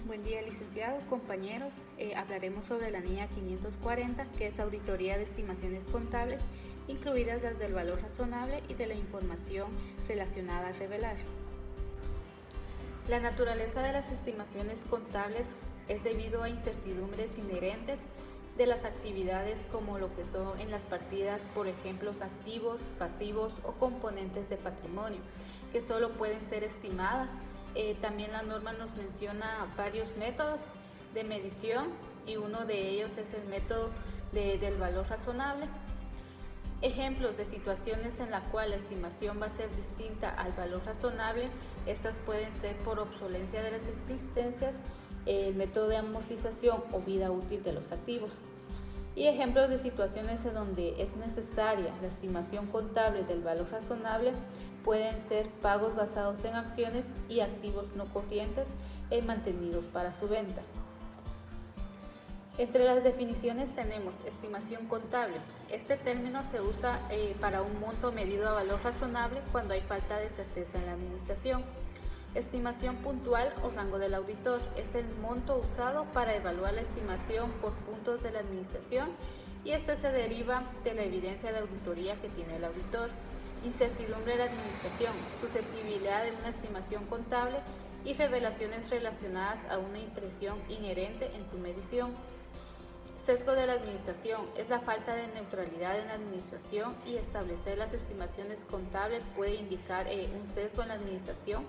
Buen día, licenciado, compañeros. Hablaremos sobre la NIA 540, que es auditoría de estimaciones contables, incluidas las del valor razonable y de la información relacionada a revelar. La naturaleza de las estimaciones contables es debido a incertidumbres inherentes de las actividades como lo que son en las partidas, por ejemplo, activos, pasivos o componentes de patrimonio, que solo pueden ser estimadas. También la norma nos menciona varios métodos de medición y uno de ellos es el método del valor razonable. Ejemplos de situaciones en la cual la estimación va a ser distinta al valor razonable, estas pueden ser por obsolencia de las existencias, el método de amortización o vida útil de los activos. Y ejemplos de situaciones en donde es necesaria la estimación contable del valor razonable pueden ser pagos basados en acciones y activos no corrientes mantenidos para su venta. Entre las definiciones tenemos estimación contable. Este término se usa para un monto medido a valor razonable cuando hay falta de certeza en la administración. Estimación puntual o rango del auditor es el monto usado para evaluar la estimación por puntos de la administración y este se deriva de la evidencia de auditoría que tiene el auditor. Incertidumbre de la administración, susceptibilidad de una estimación contable y revelaciones relacionadas a una impresión inherente en su medición. Sesgo de la administración es la falta de neutralidad en la administración y establecer las estimaciones contables puede indicar un sesgo en la administración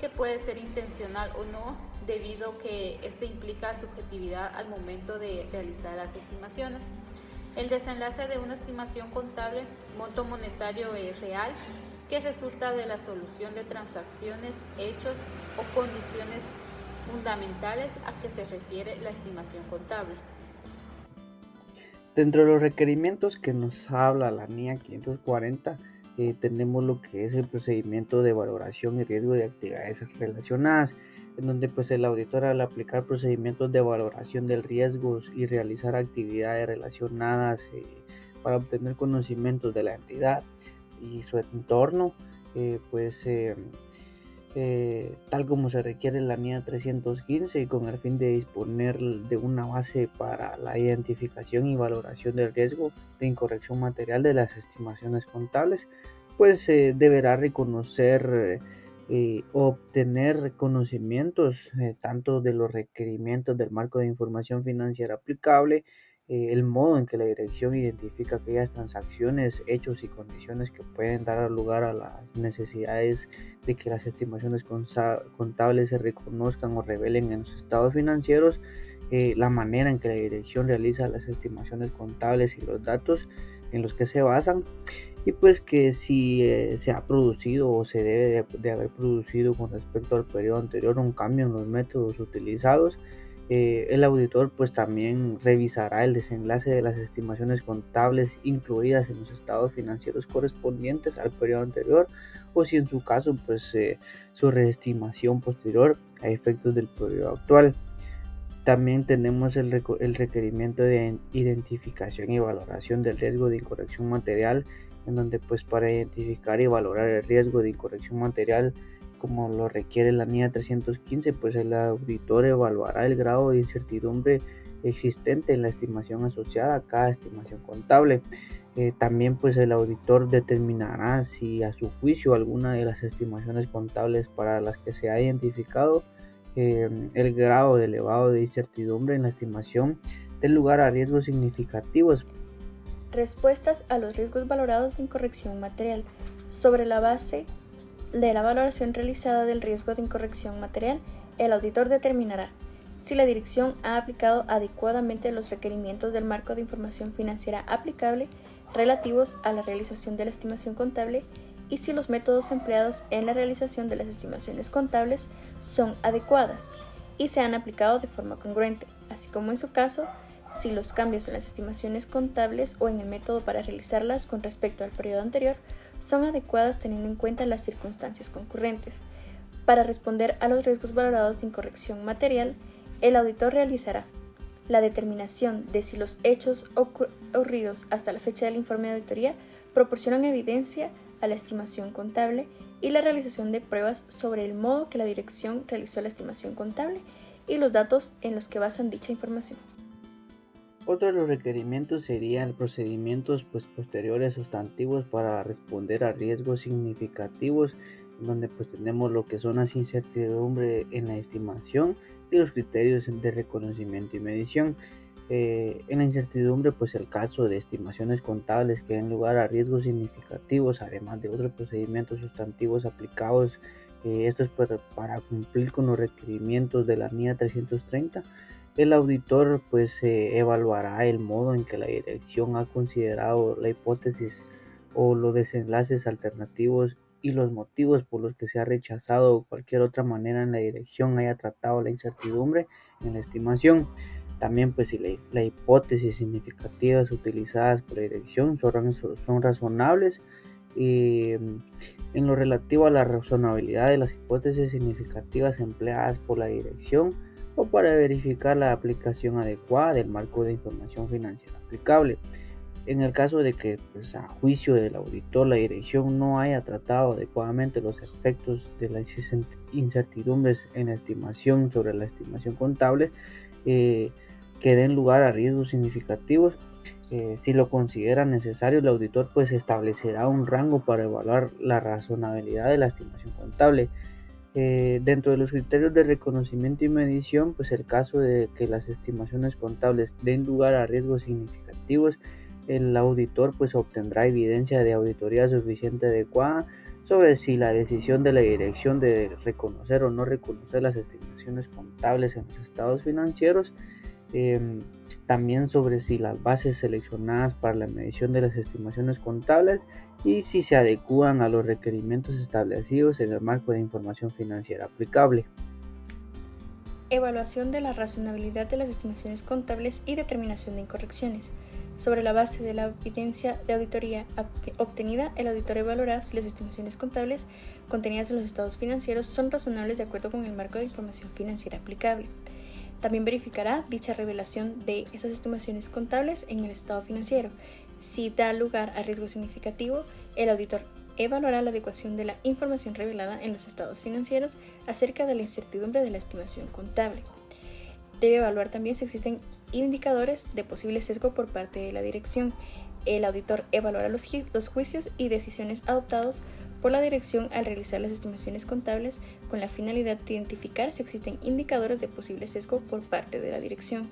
que puede ser intencional o no, debido a que este implica subjetividad al momento de realizar las estimaciones. El desenlace de una estimación contable, monto monetario real, que resulta de la solución de transacciones, hechos o condiciones fundamentales a que se refiere la estimación contable. Dentro de los requerimientos que nos habla la NIA 540, tenemos lo que es el procedimiento de valoración y riesgo de actividades relacionadas, en donde pues el auditor, al aplicar procedimientos de valoración del riesgo y realizar actividades relacionadas para obtener conocimientos de la entidad y su entorno, tal como se requiere en la NIA 315 y con el fin de disponer de una base para la identificación y valoración del riesgo de incorrección material de las estimaciones contables, pues deberá reconocer obtener conocimientos tanto de los requerimientos del marco de información financiera aplicable, el modo en que la dirección identifica aquellas transacciones, hechos y condiciones que pueden dar lugar a las necesidades de que las estimaciones contables se reconozcan o revelen en los estados financieros, la manera en que la dirección realiza las estimaciones contables y los datos en los que se basan, y pues que si se ha producido o se debe de haber producido con respecto al periodo anterior un cambio en los métodos utilizados, el auditor pues también revisará el desenlace de las estimaciones contables incluidas en los estados financieros correspondientes al periodo anterior, o si en su caso pues su reestimación posterior a efectos del periodo actual. También tenemos el requerimiento de identificación y valoración del riesgo de incorrección material, en donde pues para identificar y valorar el riesgo de incorrección material como lo requiere la NIA 315, pues el auditor evaluará el grado de incertidumbre existente en la estimación asociada a cada estimación contable. También pues el auditor determinará si a su juicio alguna de las estimaciones contables para las que se ha identificado el grado de elevado de incertidumbre en la estimación del lugar a riesgos significativos. Respuestas a los riesgos valorados de incorrección material. Sobre la base de la valoración realizada del riesgo de incorrección material, el auditor determinará si la dirección ha aplicado adecuadamente los requerimientos del marco de información financiera aplicable relativos a la realización de la estimación contable y si los métodos empleados en la realización de las estimaciones contables son adecuadas y se han aplicado de forma congruente, así como en su caso, si los cambios en las estimaciones contables o en el método para realizarlas con respecto al periodo anterior son adecuadas teniendo en cuenta las circunstancias concurrentes. Para responder a los riesgos valorados de incorrección material, el auditor realizará la determinación de si los hechos ocurridos hasta la fecha del informe de auditoría proporcionan evidencia a la estimación contable y la realización de pruebas sobre el modo que la dirección realizó la estimación contable y los datos en los que basan dicha información. Otro de los requerimientos serían procedimientos posteriores sustantivos para responder a riesgos significativos, donde tenemos lo que son las incertidumbres en la estimación y los criterios de reconocimiento y medición. En la incertidumbre, el caso de estimaciones contables que den lugar a riesgos significativos, además de otros procedimientos sustantivos aplicados. Esto es para cumplir con los requerimientos de la NIA 330. El auditor evaluará el modo en que la dirección ha considerado la hipótesis o los desenlaces alternativos y los motivos por los que se ha rechazado o cualquier otra manera en la dirección haya tratado la incertidumbre en la estimación. También si la hipótesis significativas utilizadas por la dirección son razonables. Y en lo relativo a la razonabilidad de las hipótesis significativas empleadas por la dirección o para verificar la aplicación adecuada del marco de información financiera aplicable. En el caso de que a juicio del auditor la dirección no haya tratado adecuadamente los efectos de las incertidumbres en la estimación sobre la estimación contable que den lugar a riesgos significativos, si lo considera necesario, el auditor establecerá un rango para evaluar la razonabilidad de la estimación contable. Dentro de los criterios de reconocimiento y medición, el caso de que las estimaciones contables den lugar a riesgos significativos, el auditor obtendrá evidencia de auditoría suficiente adecuada sobre si la decisión de la dirección de reconocer o no reconocer las estimaciones contables en los estados financieros, también sobre si las bases seleccionadas para la medición de las estimaciones contables y si se adecúan a los requerimientos establecidos en el marco de información financiera aplicable. Evaluación de la razonabilidad de las estimaciones contables y determinación de incorrecciones. Sobre la base de la evidencia de auditoría obtenida, el auditor evaluará si las estimaciones contables contenidas en los estados financieros son razonables de acuerdo con el marco de información financiera aplicable. También verificará dicha revelación de esas estimaciones contables en el estado financiero. Si da lugar a riesgo significativo, el auditor evaluará la adecuación de la información revelada en los estados financieros acerca de la incertidumbre de la estimación contable. Debe evaluar también si existen indicadores de posible sesgo por parte de la dirección. El auditor evaluará los juicios y decisiones adoptados por la dirección al realizar las estimaciones contables con la finalidad de identificar si existen indicadores de posible sesgo por parte de la dirección.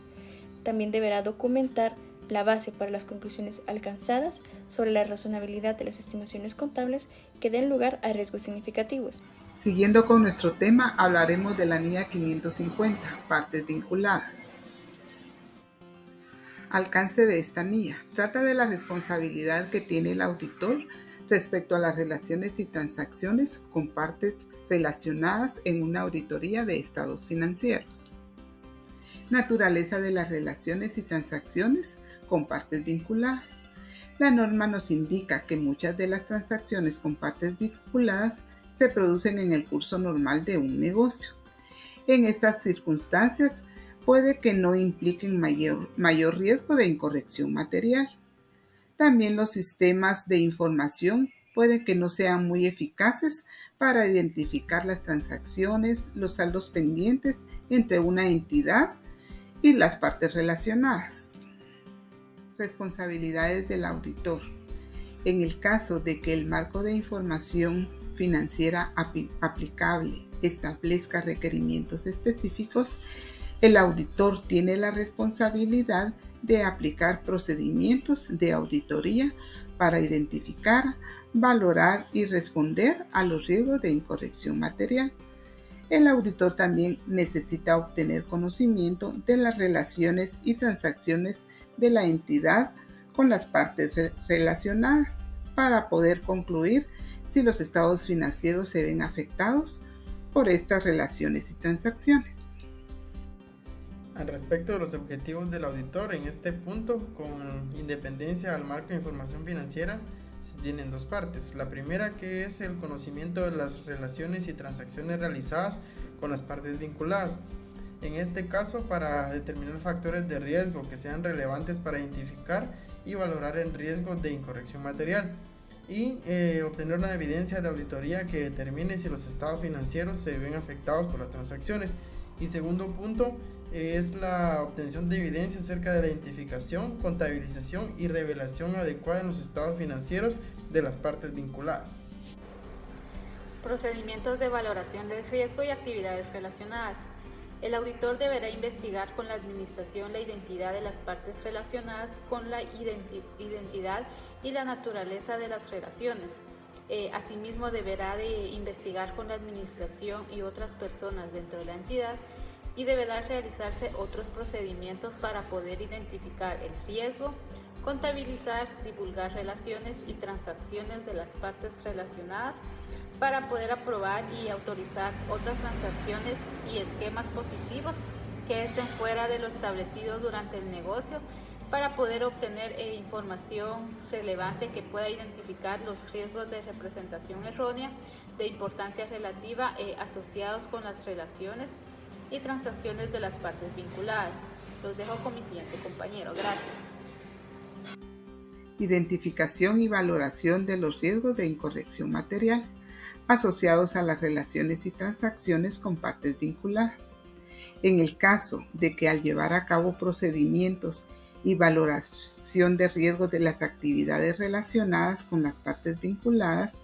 También deberá documentar la base para las conclusiones alcanzadas sobre la razonabilidad de las estimaciones contables que den lugar a riesgos significativos. Siguiendo con nuestro tema, hablaremos de la NIA 550, partes vinculadas. Alcance de esta NIA. Trata de la responsabilidad que tiene el auditor respecto a las relaciones y transacciones con partes relacionadas en una auditoría de estados financieros. Naturaleza de las relaciones y transacciones con partes vinculadas. La norma nos indica que muchas de las transacciones con partes vinculadas se producen en el curso normal de un negocio. En estas circunstancias puede que no impliquen mayor riesgo de incorrección material. También los sistemas de información pueden que no sean muy eficaces para identificar las transacciones, los saldos pendientes entre una entidad y las partes relacionadas. Responsabilidades del auditor. En el caso de que el marco de información financiera aplicable establezca requerimientos específicos, el auditor tiene la responsabilidad de aplicar procedimientos de auditoría para identificar, valorar y responder a los riesgos de incorrección material. El auditor también necesita obtener conocimiento de las relaciones y transacciones de la entidad con las partes relacionadas para poder concluir si los estados financieros se ven afectados por estas relaciones y transacciones. Al respecto de los objetivos del auditor, en este punto, con independencia al marco de información financiera, se tienen dos partes. La primera, que es el conocimiento de las relaciones y transacciones realizadas con las partes vinculadas. En este caso, para determinar factores de riesgo que sean relevantes para identificar y valorar el riesgo de incorrección material. Y obtener una evidencia de auditoría que determine si los estados financieros se ven afectados por las transacciones. Y segundo punto es la obtención de evidencia acerca de la identificación, contabilización y revelación adecuada en los estados financieros de las partes vinculadas. Procedimientos de valoración del riesgo y actividades relacionadas. El auditor deberá investigar con la administración la identidad de las partes relacionadas con la identidad y la naturaleza de las relaciones. Asimismo, deberá de investigar con la administración y otras personas dentro de la entidad y deberá realizarse otros procedimientos para poder identificar el riesgo, contabilizar, divulgar relaciones y transacciones de las partes relacionadas para poder aprobar y autorizar otras transacciones y esquemas positivos que estén fuera de lo establecido durante el negocio para poder obtener información relevante que pueda identificar los riesgos de representación errónea de importancia relativa asociados con las relaciones y transacciones de las partes vinculadas. Los dejo con mi siguiente compañero. Gracias. Identificación y valoración de los riesgos de incorrección material asociados a las relaciones y transacciones con partes vinculadas. En el caso de que al llevar a cabo procedimientos y valoración de riesgos de las actividades relacionadas con las partes vinculadas,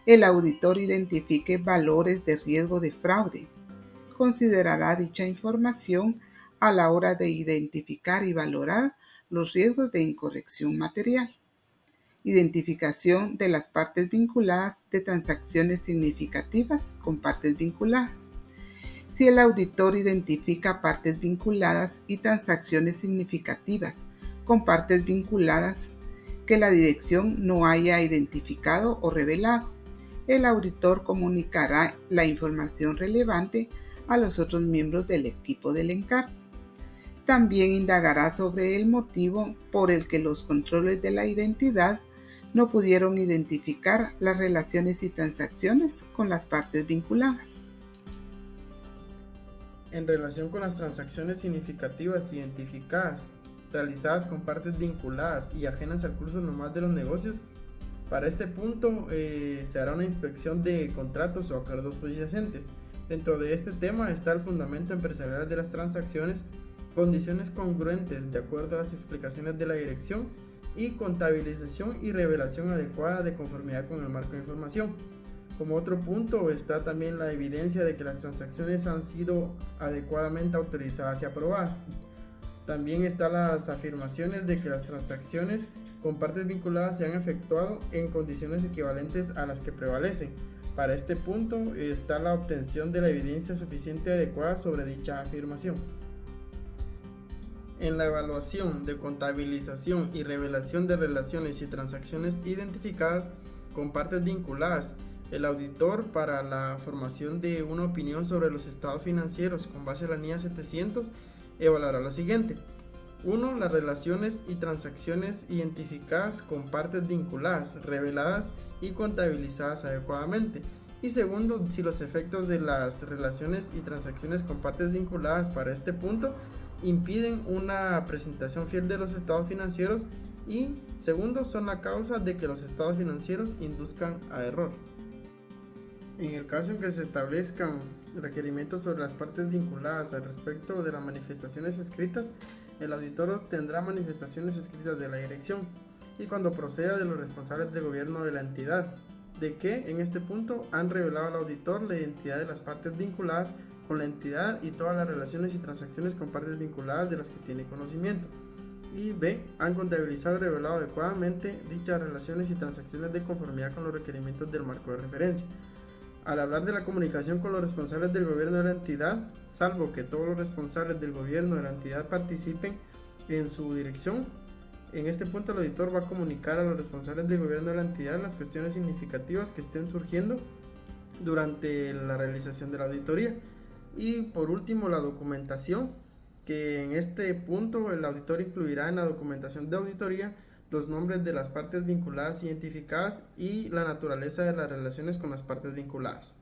el auditor identifique valores de riesgo de fraude. Considerará dicha información a la hora de identificar y valorar los riesgos de incorrección material. Identificación de las partes vinculadas de transacciones significativas con partes vinculadas. Si el auditor identifica partes vinculadas y transacciones significativas con partes vinculadas que la dirección no haya identificado o revelado, el auditor comunicará la información relevante a los otros miembros del equipo del encargo. También indagará sobre el motivo por el que los controles de la identidad no pudieron identificar las relaciones y transacciones con las partes vinculadas. En relación con las transacciones significativas identificadas, realizadas con partes vinculadas y ajenas al curso normal de los negocios, para este punto se hará una inspección de contratos o acuerdos subyacentes. Dentro de este tema está el fundamento empresarial de las transacciones, condiciones congruentes de acuerdo a las explicaciones de la dirección y contabilización y revelación adecuada de conformidad con el marco de información. Como otro punto está también la evidencia de que las transacciones han sido adecuadamente autorizadas y aprobadas. También están las afirmaciones de que las transacciones con partes vinculadas se han efectuado en condiciones equivalentes a las que prevalecen. Para este punto está la obtención de la evidencia suficiente y adecuada sobre dicha afirmación. En la evaluación de contabilización y revelación de relaciones y transacciones identificadas con partes vinculadas, el auditor, para la formación de una opinión sobre los estados financieros con base en la NIA 700, evaluará lo siguiente. 1. Las relaciones y transacciones identificadas con partes vinculadas, reveladas y contabilizadas adecuadamente. Y segundo, si los efectos de las relaciones y transacciones con partes vinculadas para este punto impiden una presentación fiel de los estados financieros, y segundo, son la causa de que los estados financieros induzcan a error. En el caso en que se establezcan requerimientos sobre las partes vinculadas al respecto de las manifestaciones escritas, el auditor obtendrá manifestaciones escritas de la dirección y cuando proceda de los responsables del gobierno de la entidad, de que en este punto han revelado al auditor la identidad de las partes vinculadas con la entidad y todas las relaciones y transacciones con partes vinculadas de las que tiene conocimiento. Y B. Han contabilizado y revelado adecuadamente dichas relaciones y transacciones de conformidad con los requerimientos del marco de referencia. Al hablar de la comunicación con los responsables del gobierno de la entidad, salvo que todos los responsables del gobierno de la entidad participen en su dirección, en este punto el auditor va a comunicar a los responsables del gobierno de la entidad las cuestiones significativas que estén surgiendo durante la realización de la auditoría. Y por último, la documentación, que en este punto el auditor incluirá en la documentación de auditoría los nombres de las partes vinculadas identificadas y la naturaleza de las relaciones con las partes vinculadas.